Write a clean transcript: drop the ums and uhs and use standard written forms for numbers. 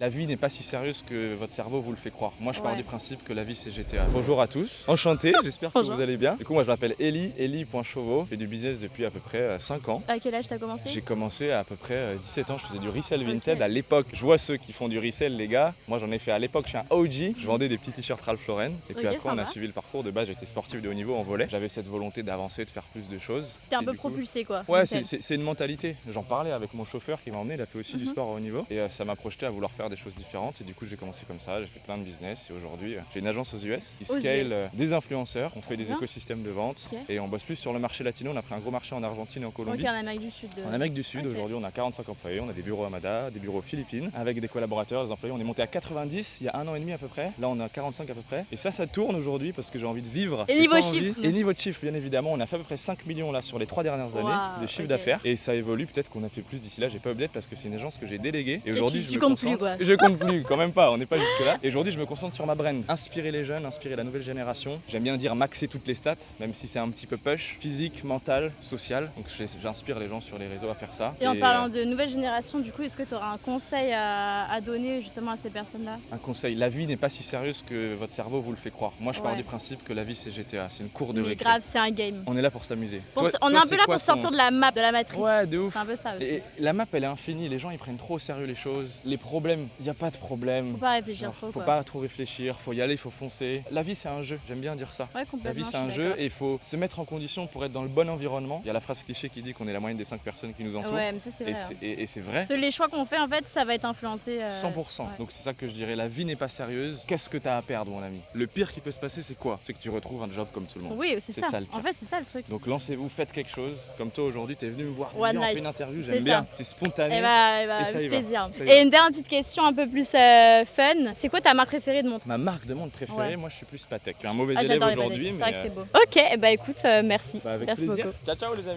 La vie n'est pas si sérieuse que votre cerveau vous le fait croire. Moi, je pars Ouais. du principe que la vie, c'est GTA. Bonjour à tous, enchanté, j'espère que Bonjour. vous allez bien. Du coup, moi, je m'appelle Eli.Chauveau. Je fais du business depuis à peu près 5 ans. À quel âge t'as commencé? J'ai commencé à peu près 17 ans, je faisais du resell vintage Ok. à l'époque. Je vois ceux qui font du resell, les gars. Moi, j'en ai fait à l'époque, je suis un OG. Je vendais des petits t-shirts Ralph Lauren. Et puis Ok, après, on a sympa. suivi le parcours de base. J'étais sportif de haut niveau en volley. J'avais cette volonté d'avancer, de faire plus de choses. T'es un Et peu du coup, propulsé quoi. ouais, Nickel. c'est une mentalité. J'en parlais avec mon chauffeur qui m'a emmené, il a fait aussi du Mhm. sport à haut niveau. Et ça m'a projeté à vouloir faire des choses différentes. Et du coup, j'ai commencé comme ça, j'ai fait plein de business. Et aujourd'hui, j'ai une agence aux US qui Aux scale US. des influenceurs. On fait des Bien. écosystèmes de vente. Ok. Et on bosse plus sur le marché latino. On a pris un gros marché en Argentine et en Ok, Colombie. en Amérique du Sud. En Amérique du Sud, Ok. aujourd'hui, on a 45 employés. On a des bureaux à Mada, des bureaux aux Philippines, avec des collaborateurs, des employés. On est monté à 90 il y a 1 an et demi à peu près. Là, on est à 45 à peu près. Et ça tourne aujourd'hui parce que j'ai envie de vivre. Et J'ai niveau pas envie- chiffre. Et niveau de chiffre, bien évidemment, on a fait à peu près 5 millions là sur les 3 dernières années Waouh, de chiffre ok. d'affaires. Et ça évolue, peut-être qu'on a fait plus d'ici là. J'ai pas update parce que c'est une agence que j'ai déléguée. Et aujourd'hui, tu je me comptes plus, concentre. quoi. Je compte plus, quand même pas. On n'est pas jusque là. Et aujourd'hui, je me concentre sur ma brand. Inspirer les jeunes, inspirer la nouvelle génération. J'aime bien dire maxer toutes les stats, même si c'est un petit peu push. Physique, mental, social. Donc j'inspire les gens sur les réseaux à faire ça. Et en parlant de nouvelle génération, du coup, est-ce que tu auras un conseil à donner justement à ces personnes-là? Un conseil, la vie n'est pas si sérieuse que votre cerveau vous le fait croire. Moi, je pars Ouais. du principe que la vie, c'est GTA. C'est une cour de Mais récré. grave, c'est un game. On est là pour s'amuser. On Toi, est toi, un peu c'est là quoi pour sortir ton- de la map, de la matrice. Ouais, de ouf. C'est un peu ça aussi. Et la map, elle est infinie. Les gens, ils prennent trop au sérieux les choses. Les problèmes, il n'y a pas de problème. Faut pas réfléchir Genre, trop faut quoi. pas trop réfléchir, faut y aller, faut foncer. La vie, c'est un jeu. J'aime bien dire ça. Ouais, La complètement. vie, c'est je un suis jeu d'accord. et il faut se mettre en condition pour être dans le bon environnement. Il y a la phrase cliché qui dit qu'on est la moyenne des 5 personnes qui nous entourent. Ouais, mais ça c'est Et vrai. c'est et c'est vrai. Les choix qu'on fait, en fait, ça va être influencé. 100%. Ouais. Donc c'est ça que je dirais, la vie n'est pas sérieuse. Qu'est-ce que tu as à perdre, mon ami? Le pire qui peut se passer, c'est quoi? C'est que tu retrouves un job comme tout le monde. Oui, c'est C'est ça. ça, le pire. En fait, c'est ça le truc. Donc lancez-vous, faites quelque chose. Comme toi aujourd'hui, tu es venu me voir, One viens, on life. fait une interview, C'est j'aime bien. ça. C'est spontané. Et bah, Et ça y avec va. plaisir. Ça y va. Et une dernière petite question un peu plus fun. C'est quoi ta marque préférée de montre? Ma marque de montre préférée, Ouais. moi je suis plus Patek. Je suis un mauvais Ah, élève j'adore les aujourd'hui, Patek. C'est mais vrai que c'est beau. Ok, bah écoute, merci. bah, avec Merci plaisir. beaucoup. Ciao ciao les amis.